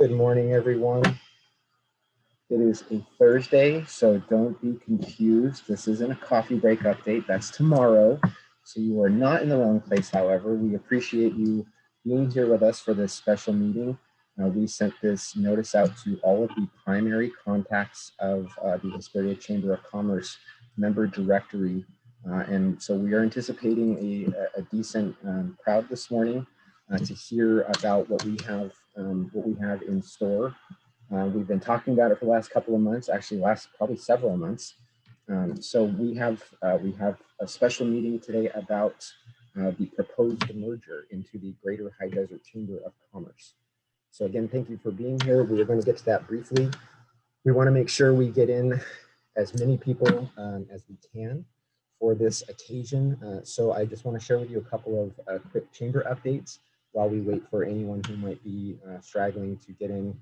Good morning, everyone. It is a Thursday, so don't be confused. This isn't a coffee break update. That's tomorrow. So you are not in the wrong place, however. We appreciate you being here with us for this special meeting. We sent this notice out to all of the primary contacts of the Hesperia Chamber of Commerce member directory. And so we are anticipating a decent crowd this morning to hear about what we have in store. We've been talking about it for the last couple of months, actually probably several months. So we have a special meeting today about the proposed merger into the Greater High Desert Chamber of Commerce. So again, thank you for being here. We are going to get to that briefly. We want to make sure we get in as many people as we can for this occasion. So I just want to share with you a couple of quick chamber updates while we wait for anyone who might be straggling to get in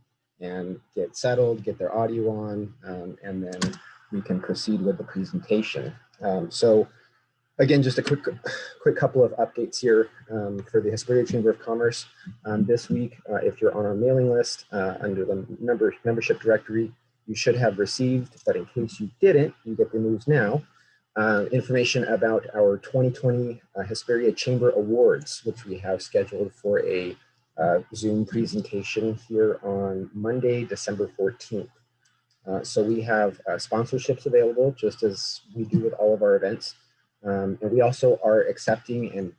and get settled, get their audio on, and then we can proceed with the presentation. So again, just a quick couple of updates here for the Hesperia Chamber of Commerce. This week, if you're on our mailing list under the membership directory, you should have received, but in case you didn't, you get the news now, information about our 2020 Hesperia Chamber Awards, which we have scheduled for a Zoom presentation here on Monday, December 14th. So we have sponsorships available, just as we do with all of our events. And we also are accepting and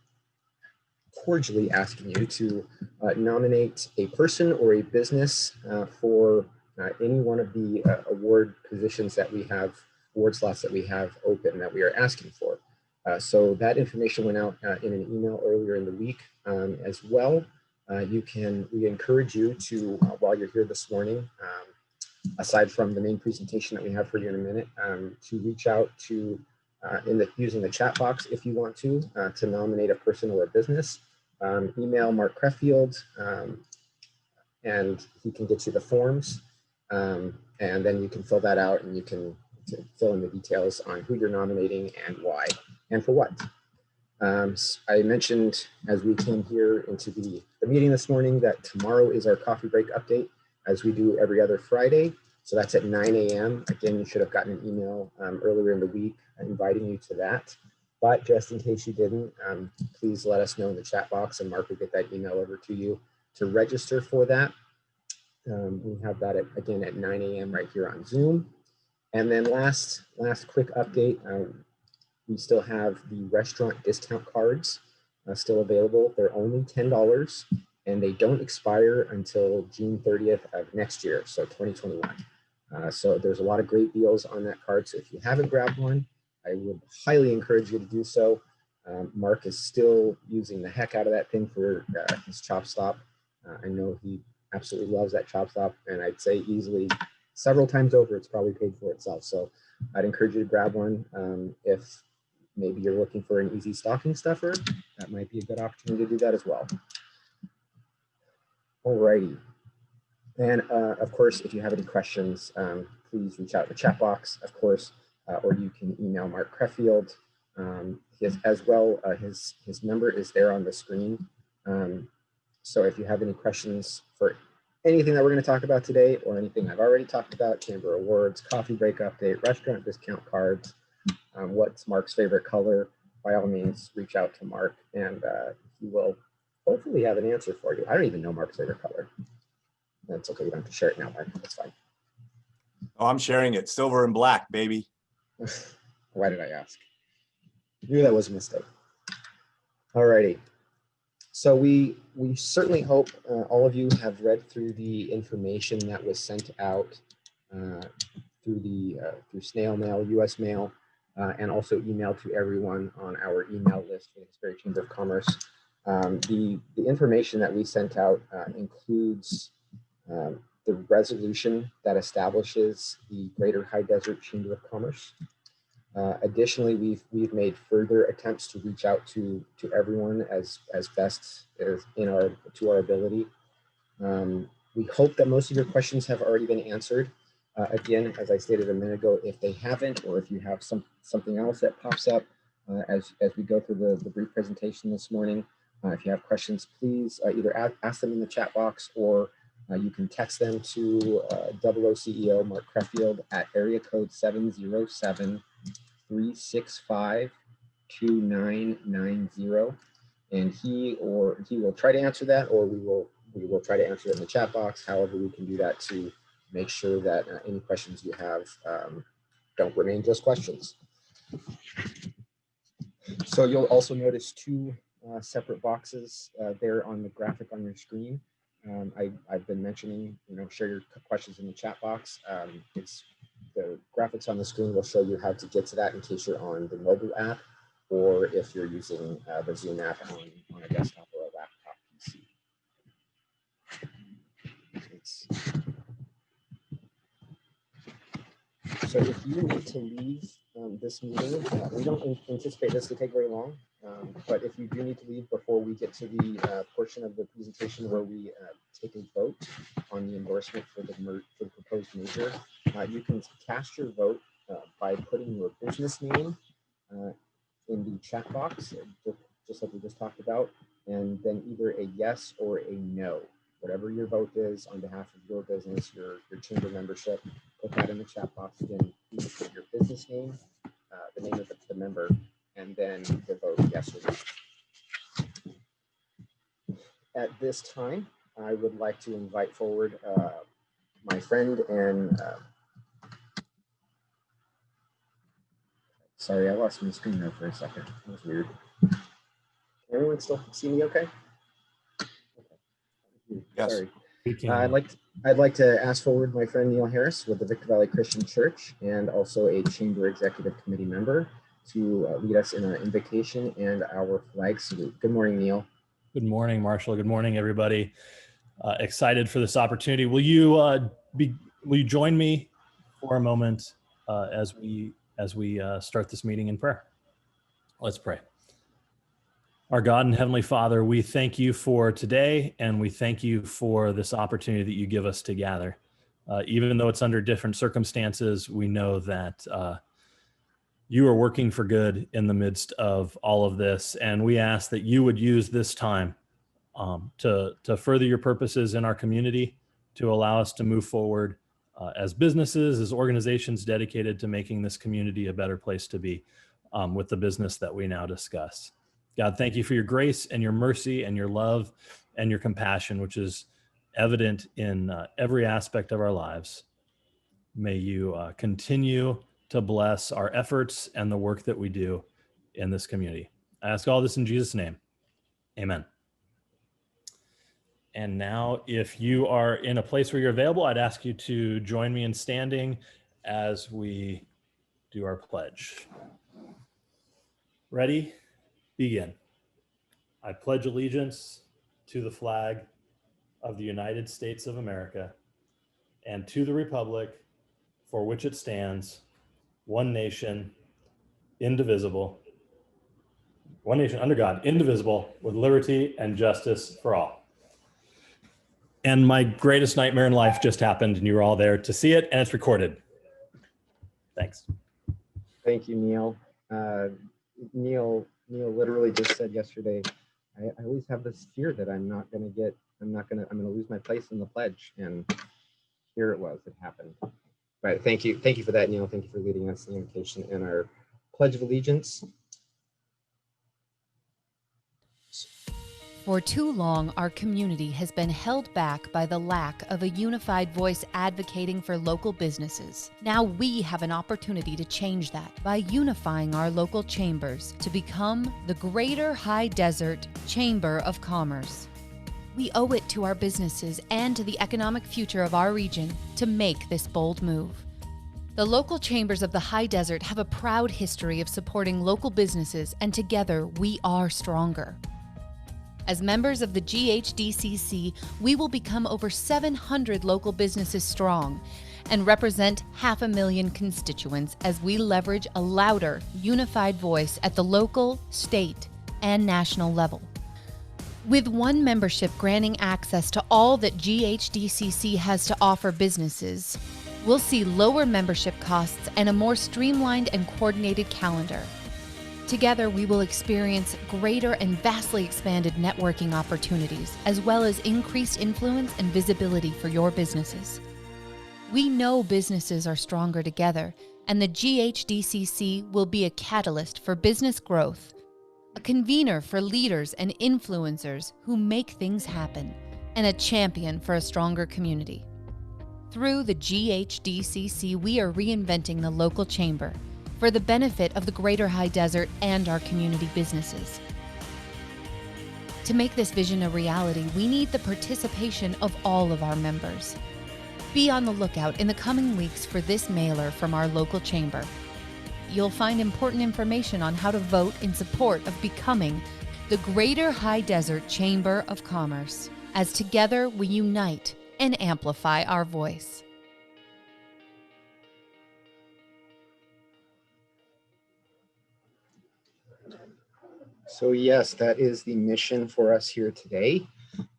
cordially asking you to nominate a person or a business for any one of the award positions that we have, award slots that we have open that we are asking for. So that information went out in an email earlier in the week as well. We encourage you to, while you're here this morning, aside from the main presentation that we have for you in a minute, to reach out to, using the chat box if you want to nominate a person or a business. Email Mark Creffield, and he can get you the forms, and then you can fill that out and you can fill in the details on who you're nominating and why and for what. I mentioned as we came here into the meeting this morning that tomorrow is our coffee break update, as we do every other Friday. So that's at 9 a.m. Again, you should have gotten an email earlier in the week inviting you to that. But just in case you didn't, please let us know in the chat box and Mark will get that email over to you to register for that. We have that again at 9 a.m. right here on Zoom. And then last quick update, we still have the restaurant discount cards still available. They're only $10 and they don't expire until June 30th of next year, so 2021. So there's a lot of great deals on that card. So if you haven't grabbed one, I would highly encourage you to do so. Mark is still using the heck out of that thing for his Chop Stop. I know he absolutely loves that Chop Stop, and I'd say easily several times over, it's probably paid for itself. So I'd encourage you to grab one. If maybe you're looking for an easy stocking stuffer, that might be a good opportunity to do that as well. Alrighty. And of course, if you have any questions, please reach out in the chat box, of course, or you can email Mark Creffield. His number is there on the screen. So if you have any questions for anything that we're going to talk about today or anything I've already talked about, Chamber Awards, coffee break update, restaurant discount cards, what's Mark's favorite color, by all means, reach out to Mark and he will hopefully have an answer for you. I don't even know Mark's favorite color. That's okay, you don't have to share it now, Mark, that's fine. Oh, I'm sharing it, silver and black, baby. Why did I ask? I knew that was a mistake. Alrighty. So we certainly hope all of you have read through the information that was sent out through snail mail, U.S. mail, and also emailed to everyone on our email list for the Hesperia Chamber of Commerce. The information that we sent out includes the resolution that establishes the Greater High Desert Chamber of Commerce. Additionally, we've made further attempts to reach out to everyone as best as to our ability. We hope that most of your questions have already been answered. Again, as I stated a minute ago, if they haven't, or if you have something else that pops up as we go through the brief presentation this morning, if you have questions, please either ask them in the chat box or You can text them to Double O CEO Mark Creffield at area code 707-365-2990. And he will try to answer that, or we will try to answer it in the chat box. However, we can do that to make sure that any questions you have don't remain just questions. So you'll also notice two separate boxes there on the graphic on your screen. I've been mentioning, share your questions in the chat box. It's the graphics on the screen will show you how to get to that in case you're on the mobile app, or if you're using the Zoom app on a desktop or a laptop PC. So if you need to leave this meeting, we don't anticipate this to take very long, but if you do need to leave before we get to the portion of the presentation where we take a vote on the endorsement for the proposed merger, you can cast your vote by putting your business name in the chat box, just like we just talked about, and then either a yes or a no. Whatever your vote is on behalf of your business, your chamber membership, put that in the chat box. Again, you can put your business name, the name of the member, and then the vote yes or no. At this time, I would like to invite forward my friend and sorry, I lost my screen there for a second. That was weird. Can everyone still see me okay? Yes. Sorry. I'd like to ask forward my friend Neil Harris with the Victor Valley Christian Church and also a Chamber Executive Committee member to lead us in our invocation and our flag salute. Good morning, Neil. Good morning, Marshall. Good morning, everybody. Excited for this opportunity. Will you join me for a moment as we start this meeting in prayer? Let's pray. Our God and Heavenly Father, we thank you for today, and we thank you for this opportunity that you give us to gather. Even though it's under different circumstances, we know that you are working for good in the midst of all of this, and we ask that you would use this time to further your purposes in our community, to allow us to move forward as businesses, as organizations dedicated to making this community a better place to be with the business that we now discuss. God, thank you for your grace and your mercy and your love and your compassion, which is evident in every aspect of our lives. May you continue to bless our efforts and the work that we do in this community. I ask all this in Jesus' name. Amen. And now, if you are in a place where you're available, I'd ask you to join me in standing as we do our pledge. Ready? Begin. I pledge allegiance to the flag of the United States of America and to the republic for which it stands, one nation, indivisible, one nation under God, indivisible, with liberty and justice for all. And my greatest nightmare in life just happened, and you were all there to see it, and it's recorded. Thanks. Thank you, Neil. Neil literally just said yesterday, I always have this fear that I'm going to lose my place in the pledge. And here it was, it happened. Right, thank you for that, Neil. Thank you for leading us in the invocation and our Pledge of Allegiance. For too long, our community has been held back by the lack of a unified voice advocating for local businesses. Now we have an opportunity to change that by unifying our local chambers to become the Greater High Desert Chamber of Commerce. We owe it to our businesses and to the economic future of our region to make this bold move. The local chambers of the High Desert have a proud history of supporting local businesses, and together we are stronger. As members of the GHDCC, we will become over 700 local businesses strong and represent 500,000 constituents as we leverage a louder, unified voice at the local, state, and national level. With one membership granting access to all that GHDCC has to offer businesses, we'll see lower membership costs and a more streamlined and coordinated calendar. Together, we will experience greater and vastly expanded networking opportunities, as well as increased influence and visibility for your businesses. We know businesses are stronger together, and the GHDCC will be a catalyst for business growth, a convener for leaders and influencers who make things happen, and a champion for a stronger community. Through the GHDCC, we are reinventing the local chamber for the benefit of the Greater High Desert and our community businesses. To make this vision a reality, we need the participation of all of our members. Be on the lookout in the coming weeks for this mailer from our local chamber. You'll find important information on how to vote in support of becoming the Greater High Desert Chamber of Commerce, as together we unite and amplify our voice. So yes, that is the mission for us here today.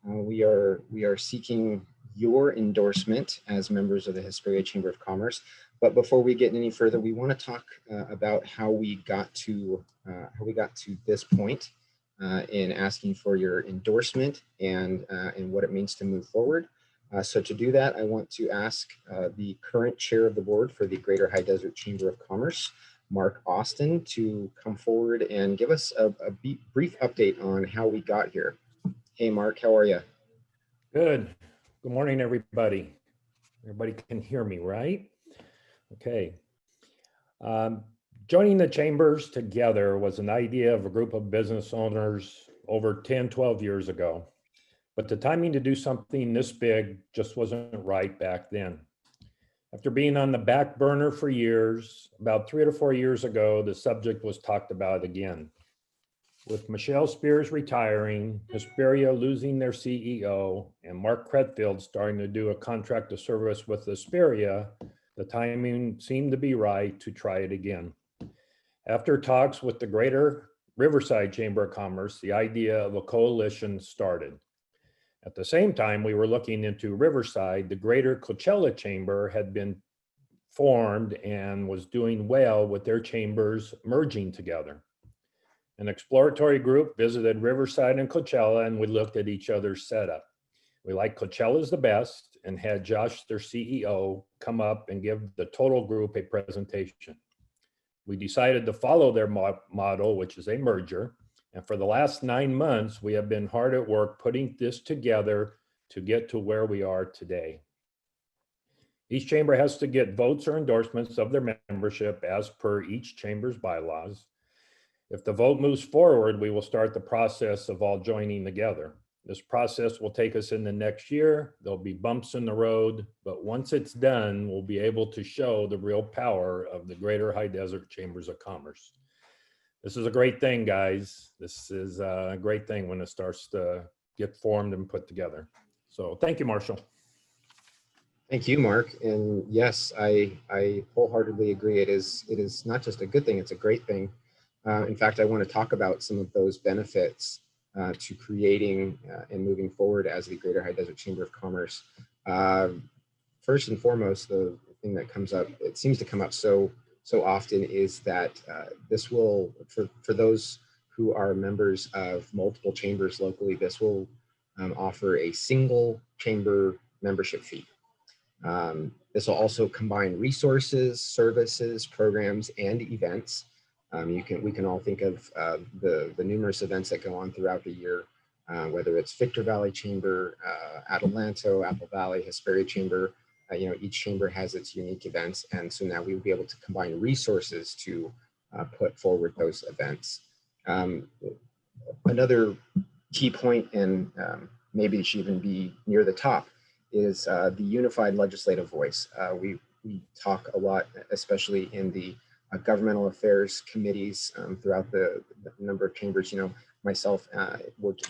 We are seeking your endorsement as members of the Hesperia Chamber of Commerce. But before we get any further, we want to talk about how we got to this point in asking for your endorsement and what it means to move forward. So to do that, I want to ask the current chair of the board for the Greater High Desert Chamber of Commerce, Mark Austin, to come forward and give us a brief update on how we got here. Hey, Mark, how are you? Good. Good morning, everybody. Everybody can hear me, right? Okay. Joining the chambers together was an idea of a group of business owners over 10, 12 years ago. But the timing to do something this big just wasn't right back then. After being on the back burner for years, about 3 to 4 years ago, the subject was talked about again. With Michelle Spears retiring, Hesperia losing their CEO, and Mark Cretfield starting to do a contract of service with Hesperia, the timing seemed to be right to try it again. After talks with the Greater Riverside Chamber of Commerce, the idea of a coalition started. At the same time, we were looking into Riverside. The Greater Coachella Chamber had been formed and was doing well with their chambers merging together. An exploratory group visited Riverside and Coachella, and we looked at each other's setup. We liked Coachella's the best and had Josh, their CEO, come up and give the total group a presentation. We decided to follow their model, which is a merger. And for the last 9 months, we have been hard at work putting this together to get to where we are today. Each chamber has to get votes or endorsements of their membership as per each chamber's bylaws. If the vote moves forward, we will start the process of all joining together. This process will take us in the next year. There'll be bumps in the road, but once it's done, we'll be able to show the real power of the Greater High Desert Chambers of Commerce. This is a great thing, guys. This is a great thing when it starts to get formed and put together. So thank you, Marshall. Thank you, Mark. And yes, I wholeheartedly agree. It is not just a good thing, it's a great thing. In fact, I want to talk about some of those benefits to creating and moving forward as the Greater High Desert Chamber of Commerce. First and foremost, the thing that comes up, it seems to come up so often, is that this will, for those who are members of multiple chambers locally, this will offer a single chamber membership fee. This will also combine resources, services, programs, and events. We can all think of the numerous events that go on throughout the year, whether it's Victor Valley Chamber, Adelanto, Apple Valley, Hesperia Chamber. Each chamber has its unique events, and so now we will be able to combine resources to put forward those events. Another key point, and maybe it should even be near the top, is the unified legislative voice. We talk a lot, especially in the governmental affairs committees throughout the number of chambers. Myself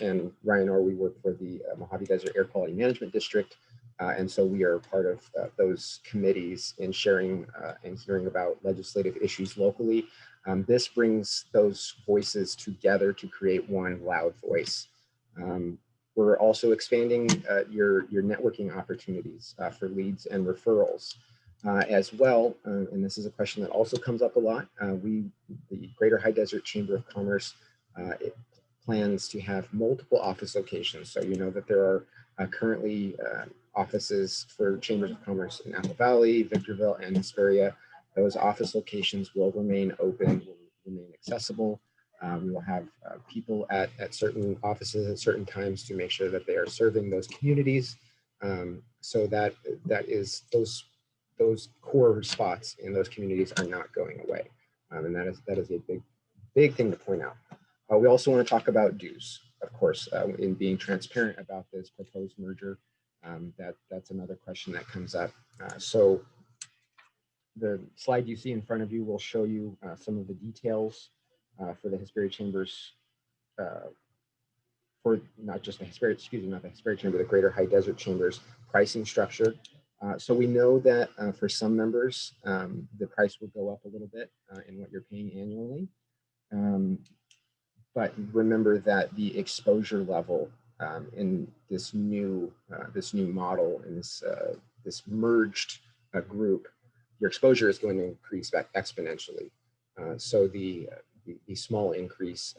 and Ryan Orr, we work for the Mojave Desert Air Quality Management District. And so we are part of those committees in sharing and hearing about legislative issues locally. This brings those voices together to create one loud voice. We're also expanding your networking opportunities for leads and referrals. As well, and this is a question that also comes up a lot, the Greater High Desert Chamber of Commerce it plans to have multiple office locations. So you know that there are currently offices for Chambers of Commerce in Apple Valley, Victorville, and Hesperia. Those office locations will remain open, will remain accessible. We will have people at certain offices at certain times to make sure that they are serving those communities. So that is those core spots in those communities are not going away, and that is a big thing to point out. We also want to talk about dues, of course, in being transparent about this proposed merger. That's another question that comes up. So the slide you see in front of you will show you some of the details for the Hesperia Chambers, for not just the Hesperia, not the Hesperia Chamber, the Greater High Desert Chambers pricing structure. So we know that for some members, the price will go up a little bit in what you're paying annually. But remember that the exposure level in this new model, in this merged group, your exposure is going to increase back exponentially. So the small increase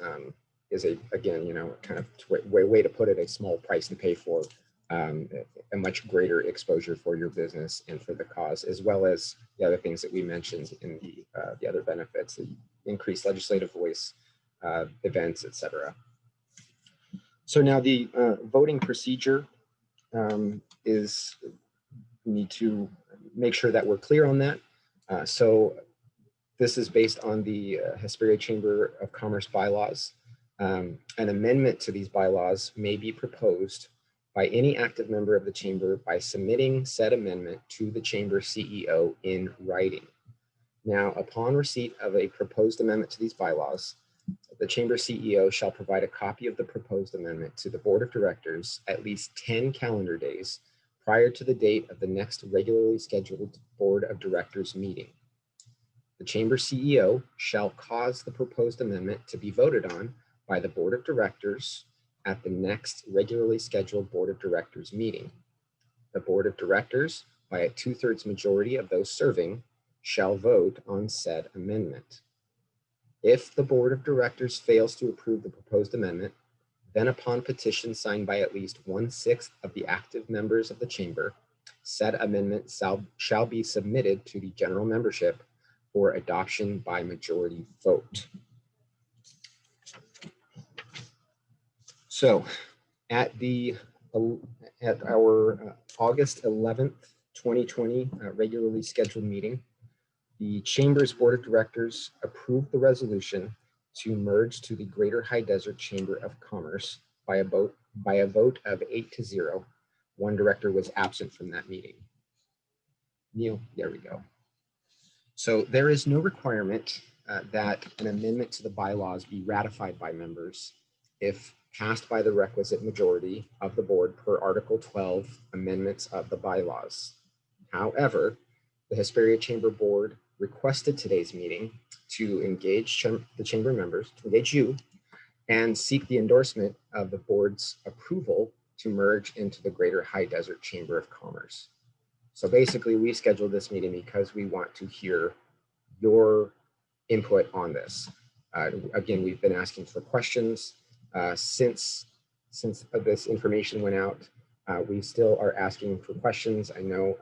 is again, kind of way to put it, a small price to pay for a much greater exposure for your business and for the cause, as well as the other things that we mentioned in the other benefits, the increased legislative voice, events, etc. So now the voting procedure is, we need to make sure that we're clear on that. So this is based on the Hesperia Chamber of Commerce bylaws. An amendment to these bylaws may be proposed by any active member of the chamber by submitting said amendment to the chamber CEO in writing. Now, upon receipt of a proposed amendment to these bylaws, the chamber CEO shall provide a copy of the proposed amendment to the board of directors at least 10 calendar days prior to the date of the next regularly scheduled board of directors meeting. The chamber CEO shall cause the proposed amendment to be voted on by the board of directors at the next regularly scheduled board of directors meeting. The board of directors, by a 2/3 majority of those serving, shall vote on said amendment. If the board of directors fails to approve the proposed amendment, then upon petition signed by at least 1/6 of the active members of the chamber, said amendment shall be submitted to the general membership for adoption by majority vote. So at our August 11th, 2020 regularly scheduled meeting, the Chamber's Board of Directors approved the resolution to merge to the Greater High Desert Chamber of Commerce by a vote of 8-0. One director was absent from that meeting. Neil, there we go. So there is no requirement that an amendment to the bylaws be ratified by members if passed by the requisite majority of the board per Article 12 amendments of the bylaws. However, the Hesperia Chamber Board requested today's meeting to engage the chamber members, to engage you, and seek the endorsement of the board's approval to merge into the Greater High Desert Chamber of Commerce. So basically, we scheduled this meeting because we want to hear your input on this. Again, we've been asking for questions since this information went out. We still are asking for questions. I know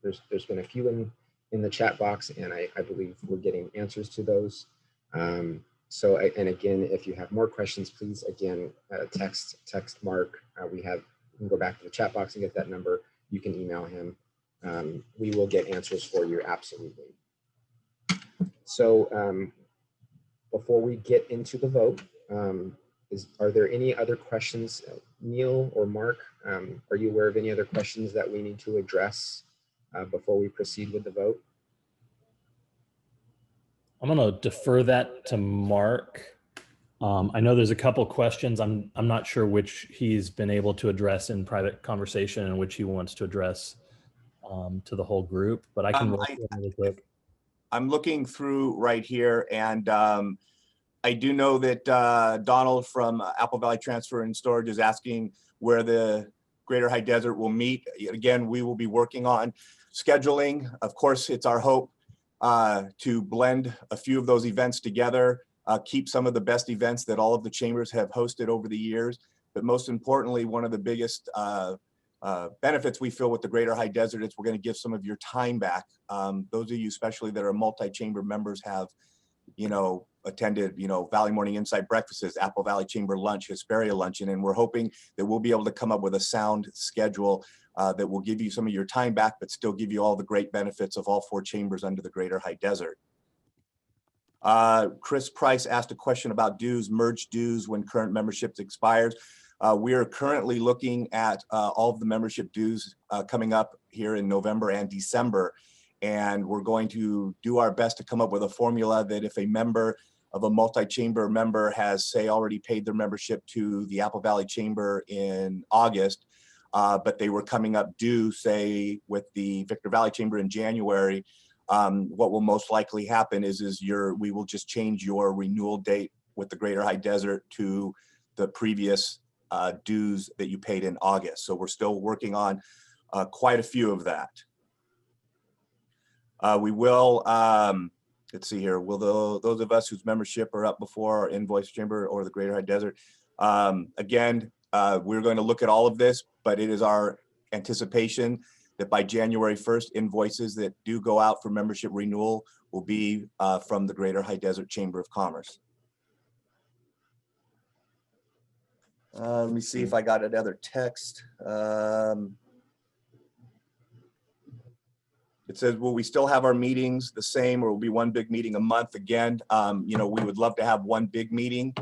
there's been a few in the chat box, and I believe we're getting answers to those. And again, if you have more questions, please again text Mark. You can go back to the chat box and get that number. You can email him. We will get answers for you, absolutely. So before we get into the vote, are there any other questions, Neil or Mark? Are you aware of any other questions that we need to address before we proceed with the vote? I'm going to defer that to Mark. I know there's a couple questions. I'm not sure which he's been able to address in private conversation and which he wants to address to the whole group, but I can roll through them really quick. I'm looking through right here, and I do know that Donald from Apple Valley Transfer and Storage is asking where the Greater High Desert will meet. Again, we will be working on scheduling, of course, it's our hope to blend a few of those events together, keep some of the best events that all of the chambers have hosted over the years. But most importantly, one of the biggest benefits we feel with the Greater High Desert is we're going to give some of your time back. Those of you especially that are multi-chamber members have, attended, Valley Morning Insight breakfasts, Apple Valley Chamber lunch, Hesperia luncheon, and we're hoping that we'll be able to come up with a sound schedule that will give you some of your time back, but still give you all the great benefits of all 4 chambers under the Greater High Desert. Chris Price asked a question about dues, merged dues when current membership expires. We are currently looking at all of the membership dues coming up here in November and December. And we're going to do our best to come up with a formula that if a member of a multi-chamber member has, say, already paid their membership to the Apple Valley Chamber in August, but they were coming up due, say, with the Victor Valley Chamber in January, what will most likely happen is we will just change your renewal date with the Greater High Desert to the previous dues that you paid in August. So we're still working on quite a few of that. We will, let's see here, will those of us whose membership are up before our invoice chamber or the Greater High Desert, again, we're going to look at all of this, but it is our anticipation that by January 1st, invoices that do go out for membership renewal will be from the Greater High Desert Chamber of Commerce. Let me see if I got another text. It says, will we still have our meetings the same, or will be one big meeting a month? Again, we would love to have one big meeting.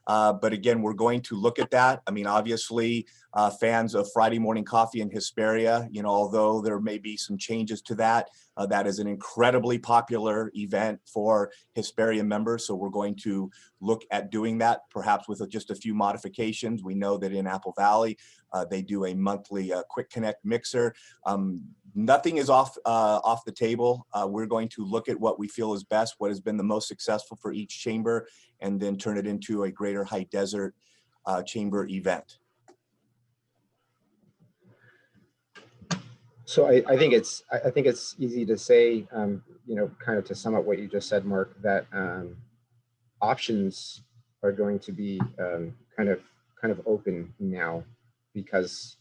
But again, we're going to look at that. I mean, obviously, fans of Friday Morning Coffee and Hesperia, although there may be some changes to that, that is an incredibly popular event for Hesperia members. So we're going to look at doing that, perhaps with just a few modifications. We know that in Apple Valley, they do a monthly quick connect mixer. Nothing is off the table. We're going to look at what we feel is best, what has been the most successful for each chamber, and then turn it into a Greater High Desert chamber event. So I think it's easy to say, kind of to sum up what you just said, Mark, that options are going to be kind of open now, because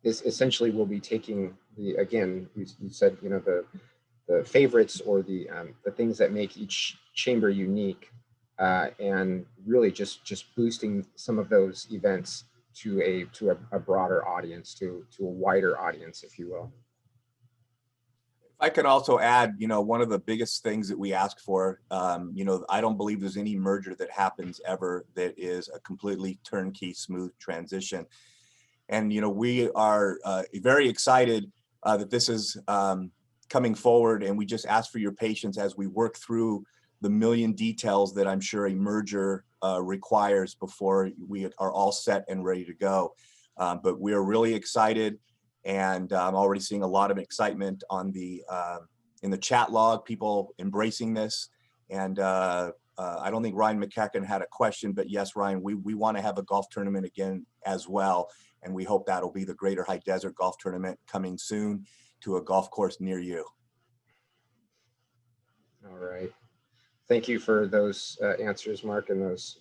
essentially we'll be taking again, you said, the favorites or the things that make each chamber unique, and really just boosting some of those events to a broader audience, to a wider audience, if you will. I can also add, one of the biggest things that we ask for, I don't believe there's any merger that happens ever that is a completely turnkey, smooth transition. And, we are very excited that this is coming forward, and we just ask for your patience as we work through the million details that I'm sure a merger requires before we are all set and ready to go. But we are really excited, and I'm already seeing a lot of excitement on in the chat log, people embracing this. And I don't think Ryan McKecken had a question, but yes, Ryan, we want to have a golf tournament again as well. And we hope that'll be the Greater High Desert Golf Tournament coming soon to a golf course near you. All right. Thank you for those answers, Mark, and those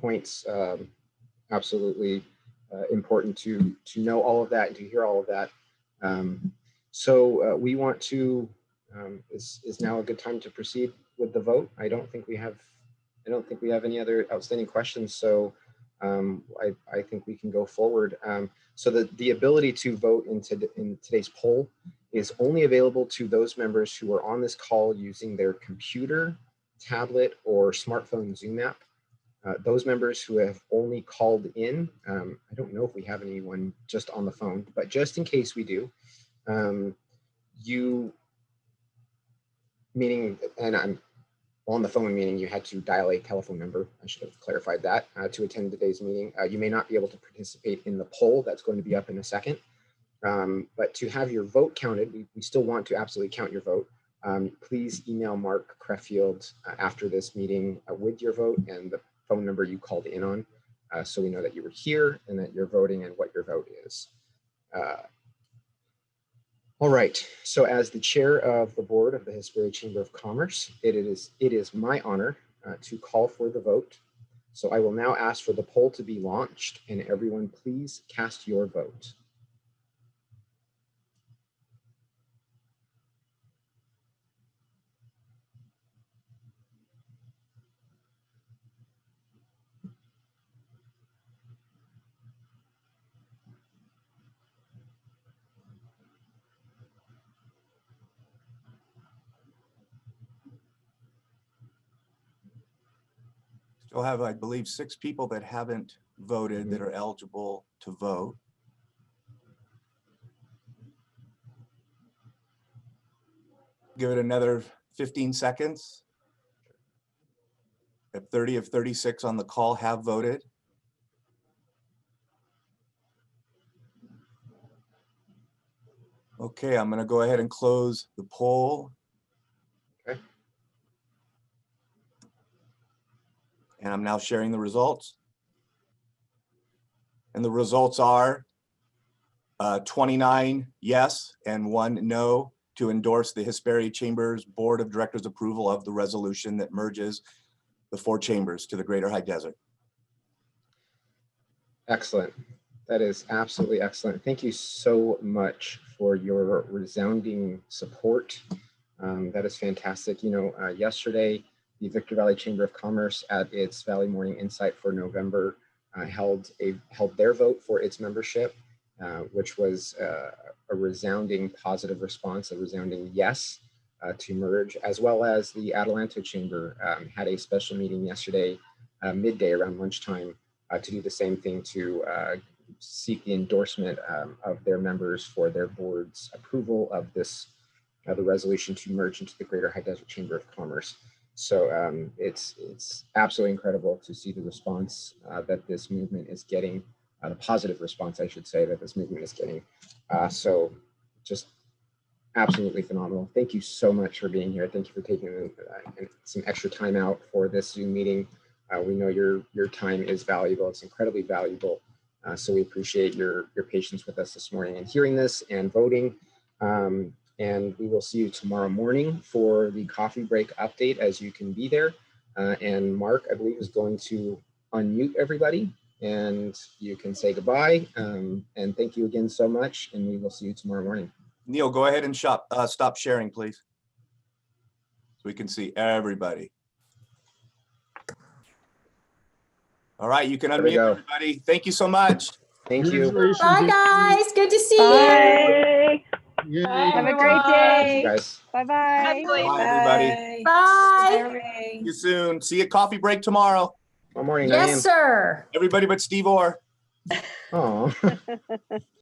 points. Absolutely important to know all of that and to hear all of that. So we want to, is now a good time to proceed with the vote? I don't think we have any other outstanding questions. So I think we can go forward. So the ability to vote in today's poll is only available to those members who are on this call using their computer, tablet, or smartphone Zoom app. Those members who have only called in, I don't know if we have anyone just on the phone, but just in case we do, and I'm on the phone, meaning you had to dial a telephone number, I should have clarified that, to attend today's meeting. You may not be able to participate in the poll that's going to be up in a second. But to have your vote counted, we still want to absolutely count your vote. Please email Mark Creffield after this meeting with your vote and the phone number you called in on, so we know that you were here and that you're voting and what your vote is. All right, so as the chair of the board of the Hesperia Chamber of Commerce, it is my honor to call for the vote. So I will now ask for the poll to be launched, and everyone please cast your vote. Still have, I believe, 6 people that haven't voted that are eligible to vote. Give it another 15 seconds. If 30 of 36 on the call have voted. Okay, I'm going to go ahead and close the poll. Okay. And I'm now sharing the results. And the results are 29 yes and 1 no to endorse the Hesperia Chamber's Board of Directors approval of the resolution that merges the 4 chambers to the Greater High Desert. Excellent. That is absolutely excellent. Thank you so much for your resounding support. That is fantastic. You know, yesterday, the Victor Valley Chamber of Commerce at its Valley Morning Insight for November held their vote for its membership, which was a resounding positive response, a resounding yes to merge, as well as the Adelanto Chamber had a special meeting yesterday, midday around lunchtime, to do the same thing, to seek the endorsement of their members for their board's approval of this, the resolution to merge into the Greater High Desert Chamber of Commerce. So it's absolutely incredible to see the response that this movement is getting, the positive response, I should say, that this movement is getting. So just absolutely phenomenal. Thank you so much for being here. Thank you for taking some extra time out for this Zoom meeting. We know your time is valuable. It's incredibly valuable. So we appreciate your patience with us this morning and hearing this and voting. And we will see you tomorrow morning for the coffee break update, as you can be there. And Mark, I believe, is going to unmute everybody and you can say goodbye. And thank you again so much. And we will see you tomorrow morning. Neil, go ahead and stop sharing, please. So we can see everybody. All right, you can unmute everybody. Thank you so much. Thank you. Bye, guys. Good to see you. Bye. Bye, Have a great day. Guys. Bye-bye. Bye, everybody. Bye. See you soon. See you at coffee break tomorrow. Tomorrow morning, 9 Yes, a.m. sir. Everybody but Steve Orr. Oh.